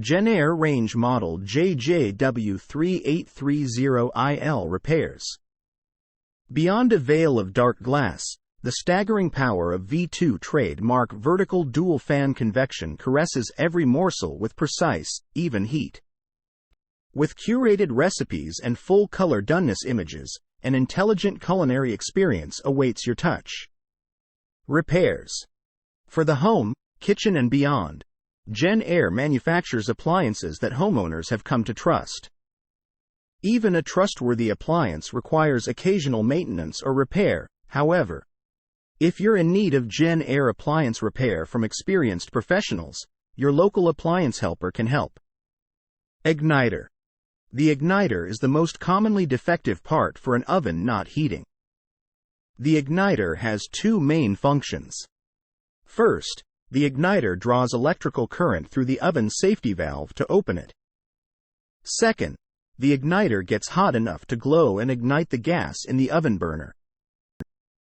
JennAir range model JJW3830IL repairs. Beyond a veil of dark glass, the staggering power of V2 trademark vertical dual-fan convection caresses every morsel with precise, even heat. With curated recipes and full-color doneness images, an intelligent culinary experience awaits your touch. Repairs. For the home, kitchen and beyond, JennAir manufactures appliances that homeowners have come to trust. Even a trustworthy appliance requires occasional maintenance or repair, however. If you're in need of JennAir appliance repair from experienced professionals, your local appliance helper can help. Igniter. The igniter is the most commonly defective part for an oven not heating. The igniter has two main functions. First, the igniter draws electrical current through the oven safety valve to open it. Second, the igniter gets hot enough to glow and ignite the gas in the oven burner.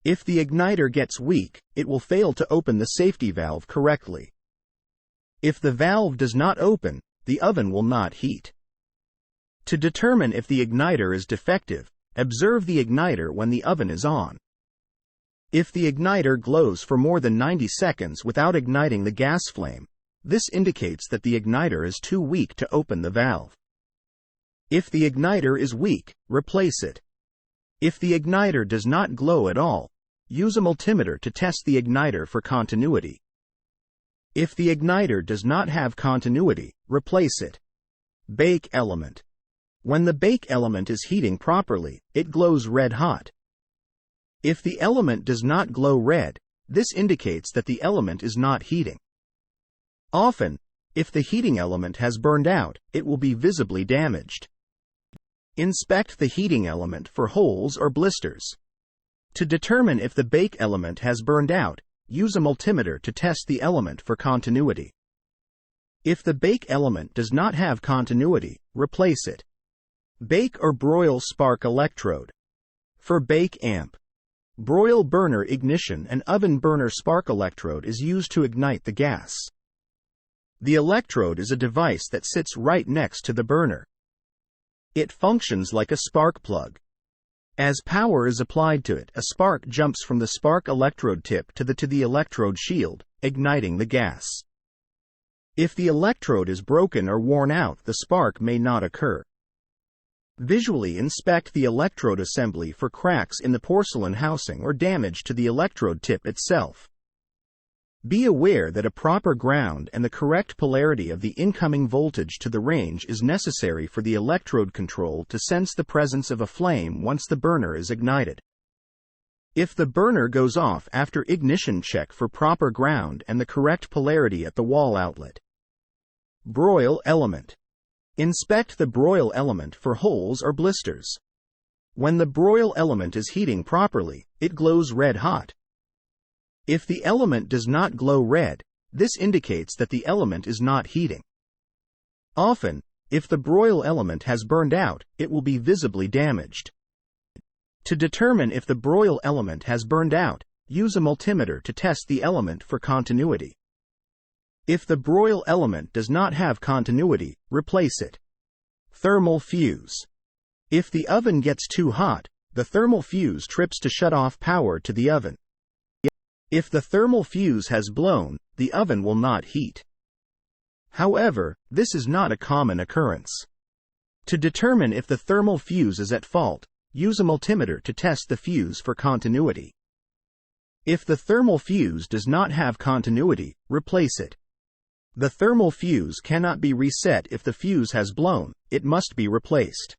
If the igniter gets weak, it will fail to open the safety valve correctly. If the valve does not open, the oven will not heat. To determine if the igniter is defective, observe the igniter when the oven is on. If the igniter glows for more than 90 seconds without igniting the gas flame, this indicates that the igniter is too weak to open the valve. If the igniter is weak, replace it. If the igniter does not glow at all, use a multimeter to test the igniter for continuity. If the igniter does not have continuity, replace it. Bake element. When the bake element is heating properly, it glows red hot. If the element does not glow red, this indicates that the element is not heating. Often, if the heating element has burned out, it will be visibly damaged. Inspect the heating element for holes or blisters. To determine if the bake element has burned out, use a multimeter to test the element for continuity. If the bake element does not have continuity, replace it. Bake or broil spark electrode. For bake amp, broil burner ignition and oven burner spark electrode is used to ignite the gas. The electrode is a device that sits right next to the burner. It functions like a spark plug. As power is applied to it, a spark jumps from the spark electrode tip to the electrode shield, igniting the gas. If the electrode is broken or worn out, the spark may not occur. Visually inspect the electrode assembly for cracks in the porcelain housing or damage to the electrode tip itself. Be aware that a proper ground and the correct polarity of the incoming voltage to the range is necessary for the electrode control to sense the presence of a flame once the burner is ignited. If the burner goes off after ignition, check for proper ground and the correct polarity at the wall outlet. Broil element. Inspect the broil element for holes or blisters. When the broil element is heating properly, it glows red hot. If the element does not glow red, this indicates that the element is not heating. Often, if the broil element has burned out, it will be visibly damaged. To determine if the broil element has burned out, use a multimeter to test the element for continuity. If the broil element does not have continuity, replace it. Thermal fuse. If the oven gets too hot, the thermal fuse trips to shut off power to the oven. If the thermal fuse has blown, the oven will not heat. However, this is not a common occurrence. To determine if the thermal fuse is at fault, use a multimeter to test the fuse for continuity. If the thermal fuse does not have continuity, replace it. The thermal fuse cannot be reset if the fuse has blown, it must be replaced.